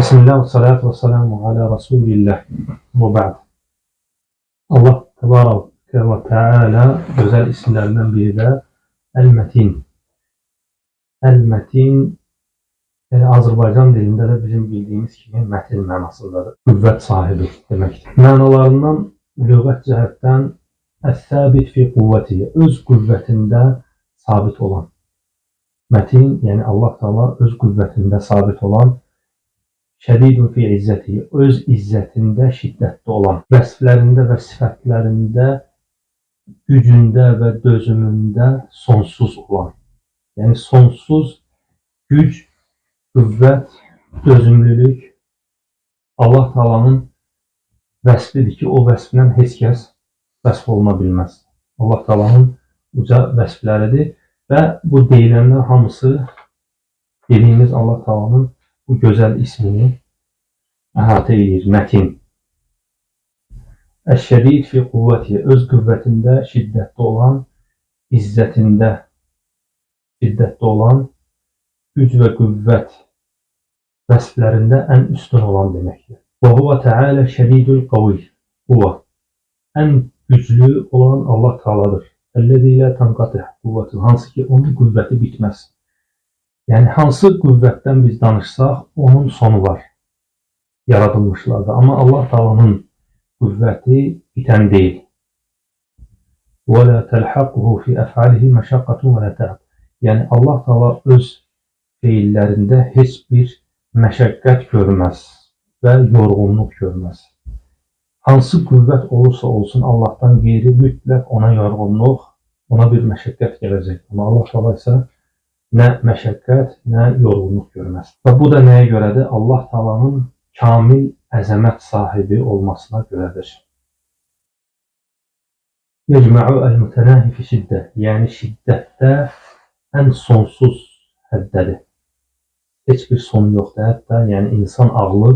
Bismillah ve salatu ve selamu ala Resulillah ve ba'd. Allah Tebareke ve Teala güzel isimlerinden biri de El-Metin. El-Metin Azərbaycan dilində də bizim bildiyimiz kimi mətin mənasındadır. Qüvvət sahibi deməkdir. Mənalarından lüğət cəhətdən əs-səbit fi quvvəti, öz qüvvətində sabit olan. Mətin, yəni Allah Teala öz qüvvətində sabit olan, şədidun fi izzəti, öz izzətində şiddətli olan, vəsflərində və sifətlərində, gücündə və dözümündə sonsuz olan. Yəni sonsuz güc, qüvvət, dözümlülük Allah Teala'nın vəsfidir ki, o vəsfindən heç kəs vəsf oluna bilməz. Allah Teala'nın uca vəsfləridir və bu deyilənlər hamısı dediyimiz Allah Teala'nın bu gözəl ismini əhatə edir. Mətin. Əş-şədid fi quvvəti, öz qüvvətində şiddətli olan, izzətində şiddətli olan, güc və qüvvət vəsflərində ən üstün olan deməkdir. Və huvə Teala şədidul qaviyy. Huvə ən güclü olan Allah Teala'dır. Əlləzi ilə tanqatih quvvəti, hansı ki onun qüvvəti bitməz. Yəni hansı qüvvətdən biz danışsaq, onun sonu var. Yaradılmışlarda. Amma Allah Teala'nın qüvvəti bitən deyil. Və la təlhaqquhu fi əf'alihi məşaqqatun və la tə'ab. Yəni Allah Teala öz feillərində heç bir məşəqqət görməz və yorğunluq görməz. Hansı qüvvət olursa olsun Allah'tan qeyri mütləq ona yorğunluq, ona bir məşəqqət gələcək. Amma Allah Teala isə nə məşəqqət, nə yorğunluq görməz. Və bu da nəyə görədir? Allah Teala'nın kamil əzəmət sahibi olmasına görədir. Yecmə'u əl-mütənəhi fi şiddə, yəni şiddətdə ən sonsuz həddədir. Heç bir sonu yoxdur. Hətta yəni insan ağlı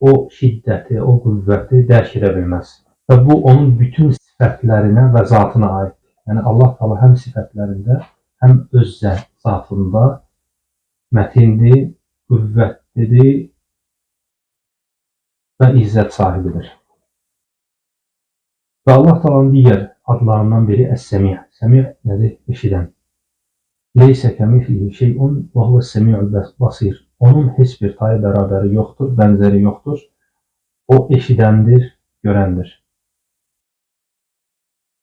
o şiddəti, o qüvvəti dərk edə bilməz. Və bu onun bütün sifətlərinə və zatına aiddir. Yəni Allah Teala həm sifətlərində, həm öz zatında mətindir, qüvvətlidir və izzət sahibidir. Və Allah Teala'nın digər adlarından biri Əs-Səmi'. Səmi' nədir? Eşidən. Leysə kəmithlihi şey'un və huvəs-səmi'ul basir. Onun heç bir tayı bərabəri yoxdur, bənzəri yoxdur. O eşidəndir, görəndir.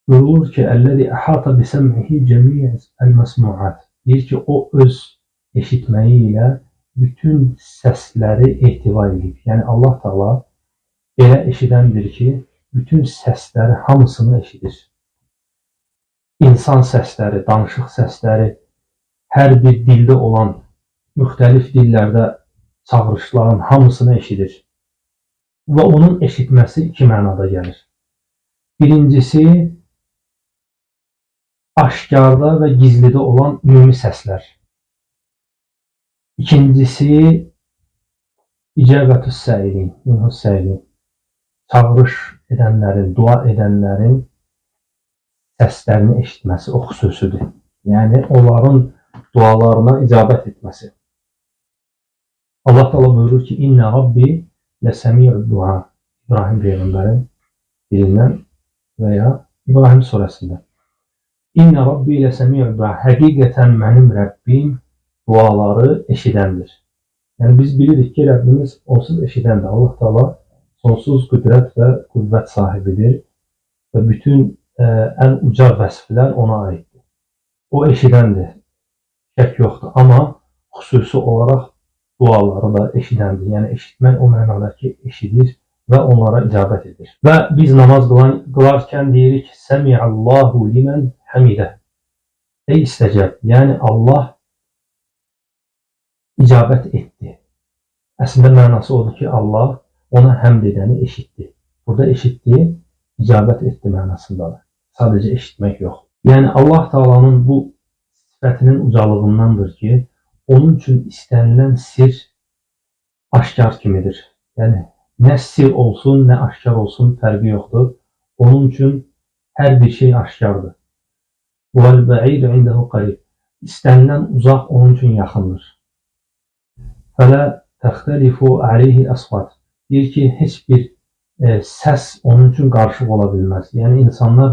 Buyurulur ki, Əlləzi əhata bisəm'ihi cəmi'əl məsmu'at. Deyir ki, o öz eşitməyi ilə bütün səsləri ehtiva edib. Yəni Allah Teala elə eşidəndir ki, bütün səsləri hamısını eşidir. İnsan səsləri, danışıq səsləri, hər bir dildə olan müxtəlif dillərdə çağırışların hamısını eşidir. Və onun eşitməsi iki mənada gəlir. Birincisi, aşkarda və gizlidə olan ümumi səslər. İkincisi, icabətüs səilin, minhus səilin. Çağırış edənlərin, dua edənlərin səslərini eşitməsi o xüsusidir. Yəni, onların dualarına icabət etməsi. Allah Teala buyurur ki, İnnə Rabbi ləsəmi'ud dua. İbrahim Peyğəmbərin dilindən və ya İbrahim surəsində. İnnə Rabbi ləsəmi'ud dua. Həqiqətən mənim Rəbbim duaları eşidəndir. Yəni, biz bilirik ki, Rəbbimiz onsuz eşidəndir. Allah Teala sonsuz qüdrət və qüvvət sahibidir və bütün ən uca vəsflər ona aiddir. O eşidəndir, şək yoxdur. Amma xüsusi olaraq duaları da eşidəndir. Yəni eşitmək o mənada ki, eşidir və onlara icabət edir. Və biz namaz qılarkən deyirik, Səmi'allahu limən həmidə. Ey istəcəb, yəni Allah icabət etdi. Əslində mənası odur ki, Allah ona həmd edəni eşitdi. Burada eşitdi, icabət etdi mənasındadır. Sadəcə eşitmək yox. Yəni Allah Teala'nın bu sifətinin ucalığındandır ki, onun üçün istənilən sir aşkar kimidir. Yəni nə sir olsun, nə aşkar olsun fərqi yoxdur. Onun üçün hər bir şey aşkardır. وَالْبَعِيدُ عِنْدَهُ قَرِيبٌ. İstənilən uzaq onun üçün yaxındır. Fələ təxtəlifu aleyhi əsvat. Deyir ki, heç bir səs onun üçün qarışıq ola bilməz. Yəni, insanlar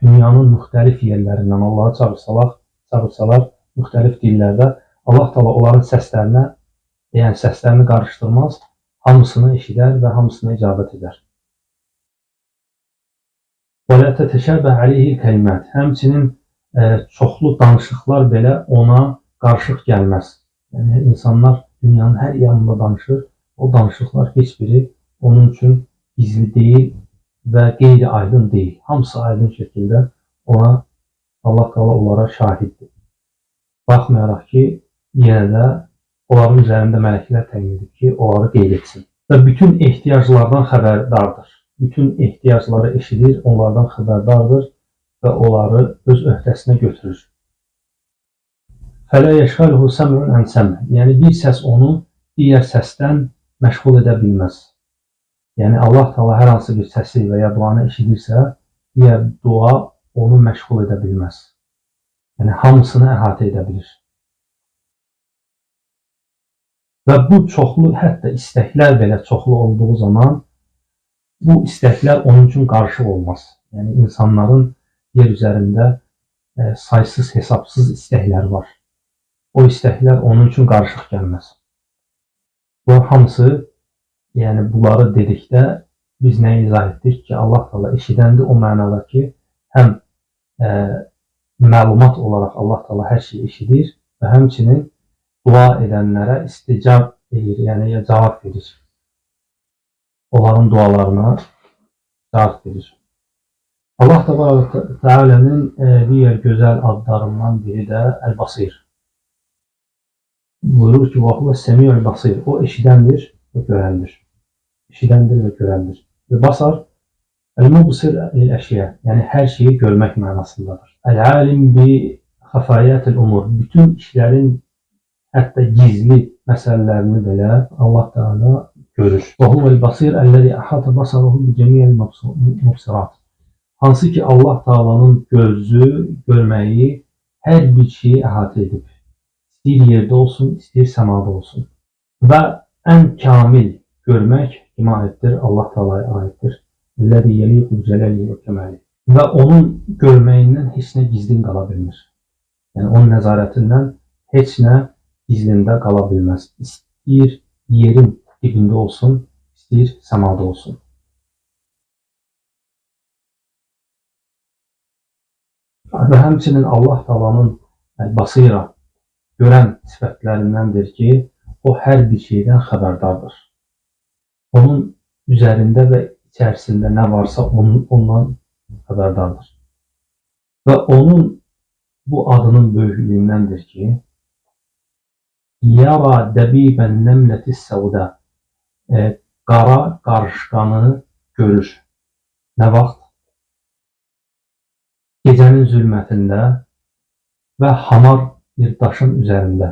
dünyanın müxtəlif yerlərindən Allah'a çağırsalar müxtəlif dillərdə Allah Teala onların səslərini qarışdırmaz, hamısını eşidər və hamısına icabət edər. Və la tətəşəbə aleyhi kəlimət. Həmçinin çoxlu danışıqlar belə ona qarışıq gəlməz. Yəni, insanlar dünyanın hər yanında danışır, o danışıqlar heç biri onun üçün gizli deyil və qeyri-aydın deyil. Hamısı aydın şəkildə ona Allah Teala onlara şahiddir. Baxmayaraq ki, yenə də onların üzərində mələklər təyin edib ki, onları qeyd etsin. Və bütün ehtiyaclardan xəbərdardır. Bütün ehtiyacları eşidir, onlardan xəbərdardır və onları öz öhdəsinə götürür. Fələ yəşğaluhu səm'un ən səm'. Yəni, bir səs onu digər səsdən məşğul edə bilməz. Yəni, Allah Teala hər hansı bir səsi və ya duanı eşidirsə, digər dua onu məşğul edə bilməz. Yəni, hamısını əhatə edə bilir. Və bu çoxlu, hətta istəklər belə çoxlu olduğu zaman, bu istəklər onun üçün qarışıq olmaz. Yəni, insanların yer üzərində saysız, hesabsız istəkləri var. O istəklər onun üçün qarışıq gəlməz. Bu hamısı, yəni bunları dedikdə biz nəyi izah etdik ki, Allah Teala eşidəndir o mənada ki, həm məlumat olaraq Allah Teala hər şeyi eşidir və həmçinin dua edənlərə isticab edir, yəni cavab verir. Onların dualarına cavab verir. Allah Teala'nın digər gözəl adlarından biri də Əl-Basir. Buyurur ki, وَهُوَ السَّمِيعُ الْبَصِيرُ. O eşidəndir və görəndir. Eşidəndir və görəndir. Və basar, el-mubsir el-əşyə, yəni hər şeyi görmək mənasındadır. El-alim bi xəfayatil umur. Bütün işlərin, hətta gizli məsələlərini belə Allah Teala görür. وَهُوَ الْبَصِيرُ الَّذِي أَحَاطَ بَصَرَهُ بِجَمِيعِ الْمُبْصِرَاتِ. Hansı ki Allah Teala'nın gözü, görməyi hər bir şeyi əhatə edib. İstəyir yerdə olsun, istəyir səmada olsun. Və ən kamil görmək kimə aiddir? Allah Teala'ya aiddir. Əlləzi yəliqu bicələlihi və kəməli. Və onun görməyindən heç nə gizlin qala bilmir. Yəni onun nəzarətindən heç nə gizlində qala bilməz. İstəyir yerin dibində olsun, istəyir səmada olsun. Və həmçinin Allah Teala'nın basira, görən sifətlərindəndir ki, o hər bir şeydən xəbərdardır. Onun üzərində və içərisində nə varsa ondan xəbərdardır. Və onun bu adının böyüklüyündəndir ki, yara dəbibən nəmlətis səudə, qara qarışqanı görür. Nə vaxt? Gecənin zülmətində və hamar bir daşın üzərində.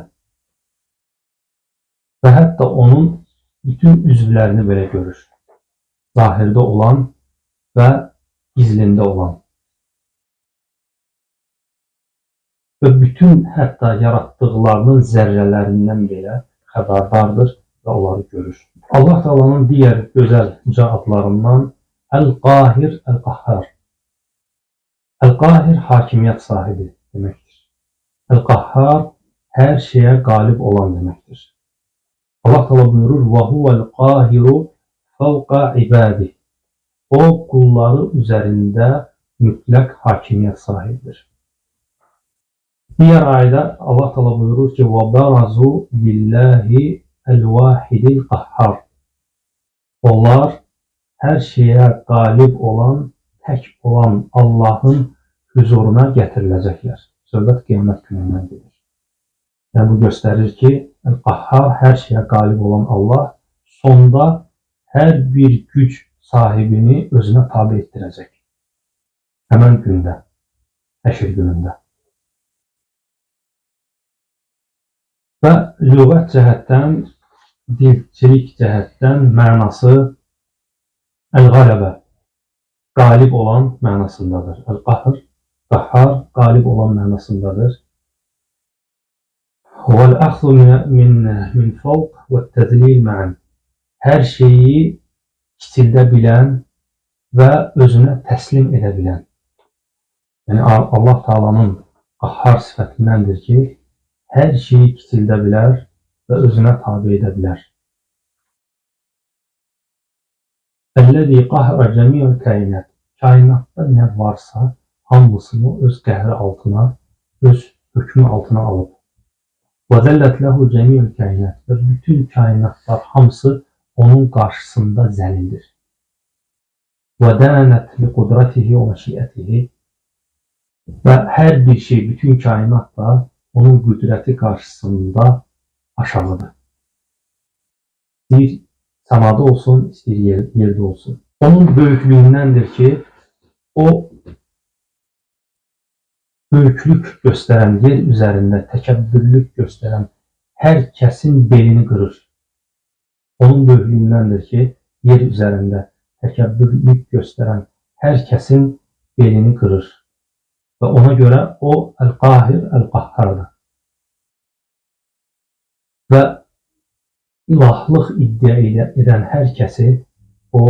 Və hətta onun bütün üzvlərini belə görür. Zahirdə olan və gizlində olan. Və bütün hətta yaratdıqlarının zərrələrindən belə xəbərdardır və onları görür. Allah Teala'nın digər gözəl uca adlarından Əl-Qahir, Əl-Qahhar. Əl-Qahir hakimiyyət sahibi deməkdir. Əl-Qahhar hər şeyə qalib olan deməkdir. Allah Teala buyurur: "Və huvəl-qahiru fawqa ibadi." O qulları üzərində mütləq hakimiyyət sahibidir. Digər ayədə Allah Teala buyurur ki: "Və barazu lillahi el-vahidil qahhar." Onlar hər şeyə qalib olan, tək olan Allahın huzuruna gətiriləcəklər. Söhbət qiyamət günündən gedir. Yəni bu göstərir ki, Qahhar hər şeyə qalib olan Allah sonda hər bir güc sahibini özünə tabi etdirəcək. Həmən gündə, həşr günündə. Və lüğət cəhətdən, dilçilik cəhətdən mənası Əl-Qələbə, qalib olan mənasındadır. Əl-Qahr, Qahhar qalib olan mənasındadır. Huvel ahzu min fawq ve tezlil ma'an. Hər şeyi kiçildə bilən və özünə təslim edə bilən. Yəni Allah Taala'nın qahhar sifətindəndir ki, hər şeyi kiçildə bilər və özünə tabe edə bilər. Ellezî qahhara cemî'al kainat. Kainatda nə varsa hamısını öz qəhri altına, öz hökmü altına alıb. Və zəllət lehu cemî'al kainat. Və bütün kainatlar hamısı onun qarşısında zəlildir. Və dənət li qudratihi və məşiyyətihi. Və hər bir şey, bütün kainat da onun qüdrəti qarşısında aşağıdır. İstəyir səmada olsun, istəyir yerdə olsun. Onun böyüklüyündəndir ki, o böyüklük göstərən, yer üzərində təkəbbürlük göstərən hər kəsin belini qırır. Onun böyüklüyündəndir ki, yer üzərində təkəbbürlük göstərən hər kəsin belini qırır. Və ona görə o Əl-Qahir, Əl-Qahhardır. Və ilahlıq iddia edən hər kəsi o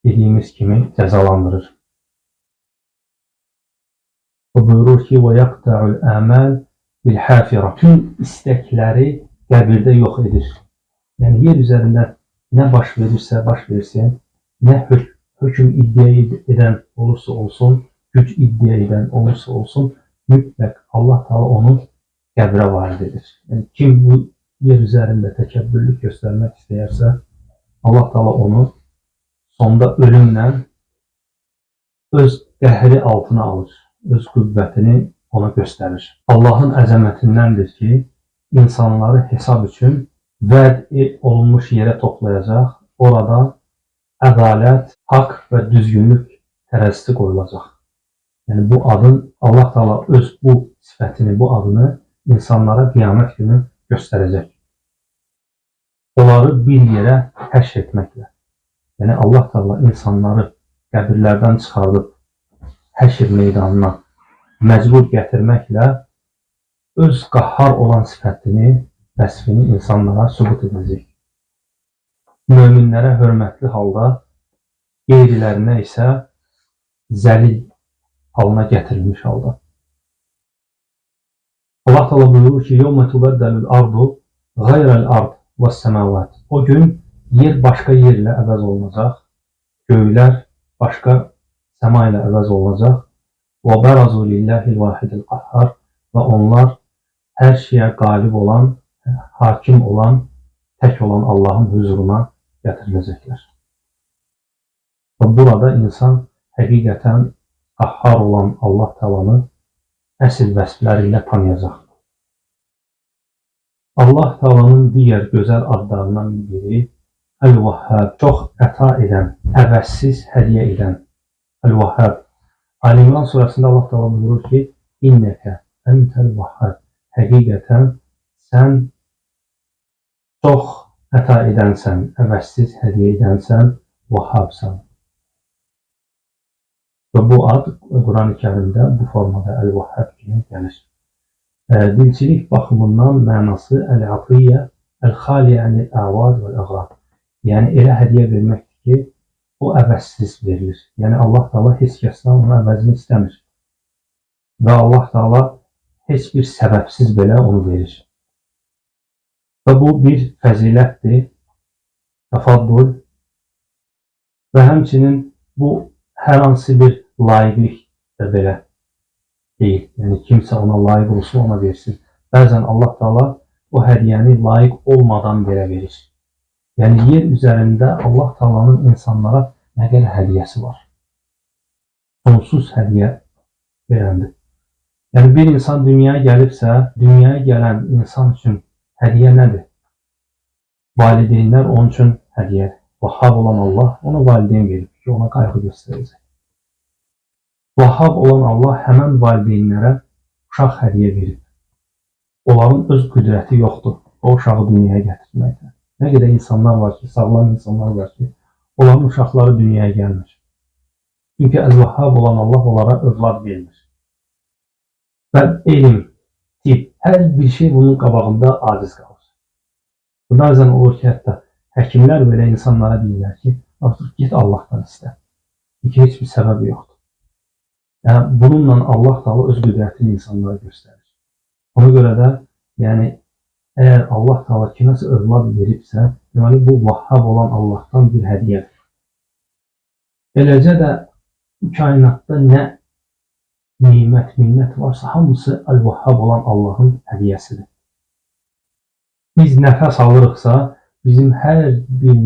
dediyimiz kimi cəzalandırır. O buyurur ki, وَيَقْتَعُ الْأَمَالِ بِالْحَافِرَةِ. Tüm istəkləri qəbirdə yox edir. Yəni yer üzərində nə baş verirsə baş versin, nə hökm iddia edən olursa olsun, güc iddia edən olursa olsun, mütləq Allah Taala onu qəbrə varid edir. Yəni kim bu yer üzərində təkəbbürlük göstərmək istəyərsə, Allah Taala onu sonda ölümlə öz qəhri altına alır, öz qüvvətini ona göstərir. Allahın əzəmətindəndir ki, insanları hesab üçün vəd olunmuş yerə toplayacaq, orada ədalət, haqq və düzgünlük tərəzisi qoyulacaq. Yəni bu adın, Allah Taala öz bu sifətini, bu adını insanlara qiyamət günü göstərəcək. Onları bir yerə həşr etməklə. Yəni Allah Taala insanları qəbirlərdən çıxardıb həşr meydanına məcbur gətirməklə öz qahhar olan sifətini, vəsfini insanlara sübut edəcək. Möminlərə hörmətli halda, qeyrilərinə isə zəlil halına gətirilmiş halda. Allah Taala buyurur ki, "Yevmə tubəddəlül ardu qayrəl ard vəs-səmavat." O gün yer başqa yerlə əvəz olunacaq, göylər başqa səma ilə əvəz olunacaq. Və bərazu lillahil vahidil qahhar. Və onlar hər şeyə qalib olan, hakim olan, tək olan Allahın huzuruna gətiriləcəklər. Və burada insan həqiqətən qahhar olan Allah Taala'nı əsl vəsfləri ilə tanıyacaq. Allah Taala'nın digər gözəl adlarından biri Əl-Vahhab, çox əta edən, əvəzsiz hədiyyə edən Əl-Vahhab. Ali İmran surəsində Allah Taala buyurur ki, İnnəkə əntəl vahhab. Həqiqətən sən çox əta edənsən, əvəzsiz hədiyyə edənsən, vahhabsan. Və bu ad Quran-ı Kərimdə bu formada Əl-Vahhab kimi gəlir. Dilçilik baxımından mənası Əl-Atiyyə, Əl-Xaliyə Ənil-Əvaz və-Əğrab. Yəni elə hədiyyə verməkdir ki, o əvəzsiz verilir. Yəni Allah Taala heç kəsdən onun əvəzini istəmir. Və Allah Taala heç bir səbəbsiz belə onu verir. Və bu bir fəzilətdir, təfaddül və həmçinin bu hər hansı bir layiqlik də belə deyil. Yəni kimsə ona layiq olsun, ona versin. Bəzən Allah Taala o hədiyyəni layiq olmadan belə verir. Yəni yer üzərində Allah Taala'nın insanlara nə qədər hədiyyəsi var. Sonsuz hədiyyə verəndir. Yəni bir insan dünyaya gəlibsə, dünyaya gələn insan üçün hədiyyə nədir? Valideynlər onun üçün hədiyyə. Vahhab olan Allah ona valideyn verir ki, ona qayğı göstərəcək. Vahhab olan Allah həmən valideynlərə uşaq hədiyyə verir. Onların öz qüdrəti yoxdur o uşağı dünyaya gətirməkdə. Nə qədər insanlar var ki, sağlam insanlar var ki, onların uşaqları dünyaya gəlmir. Çünki Əl-Vahhab olan Allah onlara övlad vermir. Və elm, tib, Hər bir şey bunun qabağında aciz qalır. Bəzən olur ki, hətta həkimlər belə insanlara deyirlər ki, artıq get Allahdan istə. Ki, heç bir səbəb yoxdur. Yəni, bununla Allah Taala öz qüdrətini insanlara göstərir. Ona görə də, yəni, əgər Allah Taala kiməsə övlad veribsə, deməli, bu Vahhab olan Allahdan bir hədiyyədir. Eləcə də kainatda nə nimət, minnət varsa, hamısı Əl-Vahhab olan Allahın hədiyyəsidir. Biz nəfəs alırıqsa, bizim hər bir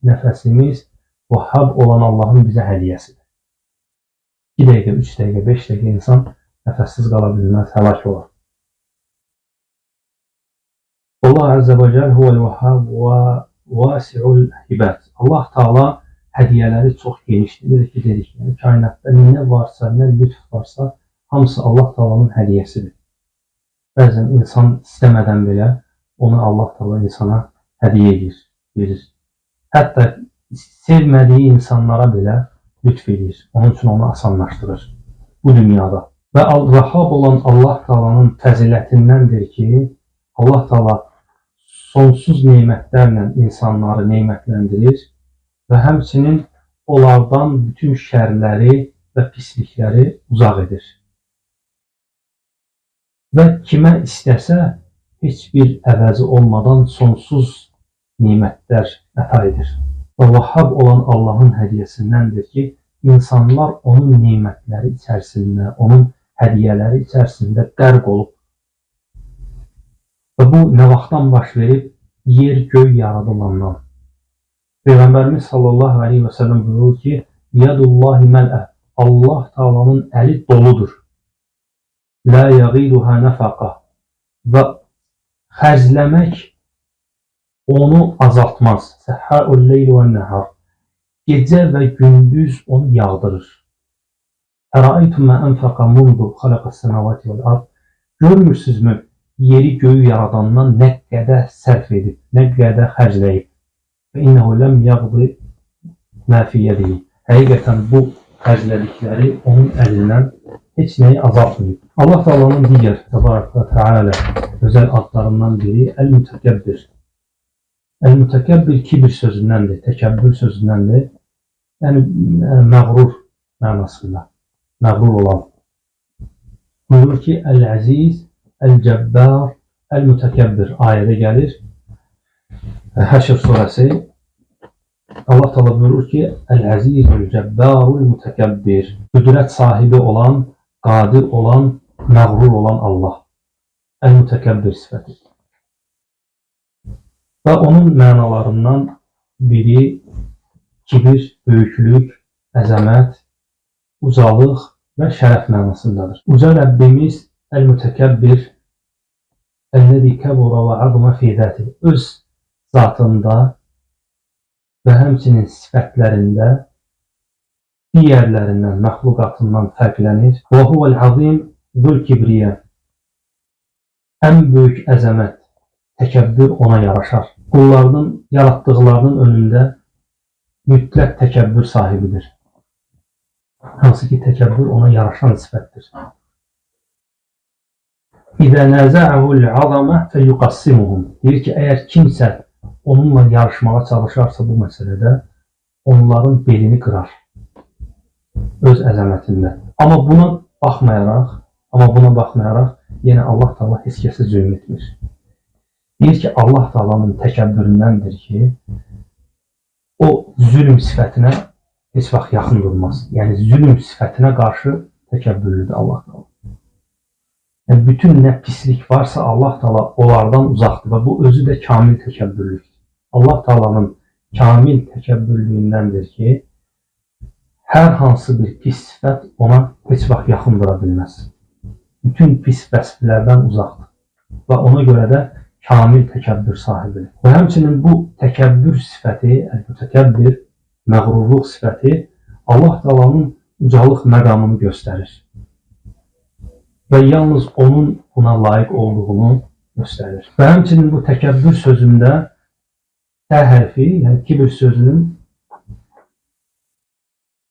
nəfəsimiz Vahhab olan Allahın bizə hədiyyəsidir. 2 dəqiqə, 3 dəqiqə, 5 dəqiqə insan nəfəssiz qala bilməz, həlak olur. Allah Əzzə və Cəl huvəl-Vahhab və vasi'ul hibət. Allah Taala hədiyyələri çox genişdir. Necə ki dedik, yəni kainatda nə varsa, nə lütf varsa, hamısı Allah Taala'nın hədiyyəsidir. Bəzən insan istəmədən belə onu Allah Taala insana hədiyyə edir, verir. Hətta sevmədiyi insanlara belə lütf edir. Onun üçün onu asanlaşdırır bu dünyada. Və Vahhab olan Allah Taala'nın fəzilətindəndir ki, Allah Taala sonsuz nemətlərlə insanları nemətləndirir və həmçinin onlardan bütün şərləri və pislikləri uzaq edir. Və kimə istəsə heç bir əvəzi olmadan sonsuz nemətlər əta edir. Və Vahhab olan Allahın hədiyyəsindəndir ki, insanlar onun nemətləri içərisində, onun hədiyyələri içərisində qərq olub. Və bu nə vaxtdan baş verib? Yer, göy yaradılandan. Peyğəmbərimiz sallallahu aleyhi və səlləm buyurur ki, Yadullahi məl'ə, Allah Taala'nın əli doludur. La yagiduha nəfəqə. Və xərcləmək onu azaltmaz. Səhhəul leyli və nəhar. Gecə və gündüz onu yağdırır. Ərəaytum mə ənfəqə mundu xaləqəs səmavati vəl ard. Görmürsünüzmü? Yeri göyü yaradandan nə qədər sərf edib, nə qədər xərcləyib. Və innəhu ləm yağdı mə fi yədihi. Həqiqətən bu xərclədikləri onun əlindən heç nəyi azaltmayıb. Allah Taala'nın digər təbarək və təala özəl adlarından biri Əl-Mütəkəbbir. Əl-Mütəkəbbir kibir sözündəndir, təkəbbür sözündəndir. Yəni məğrur mənasında, məğrur olan. Buyurur ki, Əl-Əziz, Əl-Cəbbər, Əl-Mütəkəbbir ayədə gəlir. Həşr surəsi. Allah Taala buyurur ki, Əl-Əziz, Əl-Cəbbər, Əl-Mütəkəbbir. Qüdrət sahibi olan, qadir olan, məğrur olan Allah. Əl-Mütəkəbbir sifəti. Və onun mənalarından biri kibir, böyüklük, əzəmət, ucalıq və şərəf mənasındadır. Uca Rəbbimiz Əl-Mütəkəbbir Əl-Nəzi kəbura və azmə fi zəti. Öz zatında və həmçinin sifətlərində digərlərindən, məxluqatından fərqlənir. Və huvəl-azim zul-kibriyə. Ən böyük əzəmət, təkəbbür ona yaraşar. Qullarının, yaratdıqlarının önündə mütləq təkəbbür sahibidir. Hansı ki, təkəbbür ona yaraşan sifətdir. İzə nəzə'əhul-azamə fəyuqassimuhum. Deyir ki, əgər kimsə onunla yarışmağa çalışarsa bu məsələdə, onların belini qırar. Öz əzəmətində. Amma buna baxmayaraq, yenə Allah Taala heç kəsə zülm etmir. Deyir ki, Allah Taala'nın təkəbbüründəndir ki, o zülm sifətinə heç vaxt yaxın durmaz. Yəni, zülm sifətinə qarşı təkəbbürlüdür Allah Taala. Yəni, bütün nə pislik varsa Allah Taala onlardan uzaqdır və bu özü də kamil təkəbbürlükdür. Allah Taala'nın kamil təkəbbürlüyündəndir ki, hər hansı bir pis sifət ona heç vaxt yaxın dura bilməz. Bütün pis vəsflərdən uzaqdır və ona görə də kamil təkəbbür sahibidir. Və həmçinin bu təkəbbür sifəti, Əl-Mütəkəbbir, məğrurluq sifəti Allah Taala'nın ucalıq məqamını göstərir. Və yalnız onun buna layiq olduğunu göstərir. Və həmçinin bu təkəbbür sözündə tə hərfi, yəni kibir sözünün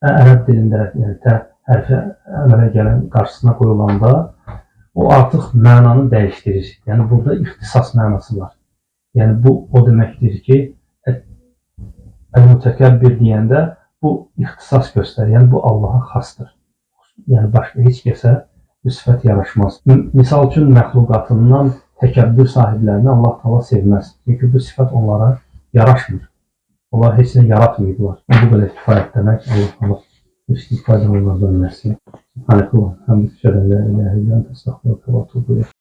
ərəb dilində, yəni tə hərfi əmələ gələn qarşısına qoyulanda o artıq mənanı dəyişdirir. Yəni burada ixtisas mənası var. Yəni bu o deməkdir ki, el-mütəkəbbir deyəndə bu ixtisas göstərir. Yəni bu Allaha xasdır. Yəni başqa heç kəsə bu sifət yaraşmaz. Misal üçün məxluqatından təkəbbür sahiblərini Allah Taala sevməz. Çünki bu sifət onlara yaraşmır. Onlar heç nə yaratmayıblar. Bu qədər kifayət demək Allah Taala istifadə onlardan versin. Subhanallah, həmd şərələ ilə ilə təstəğfirullah və təvəkkül.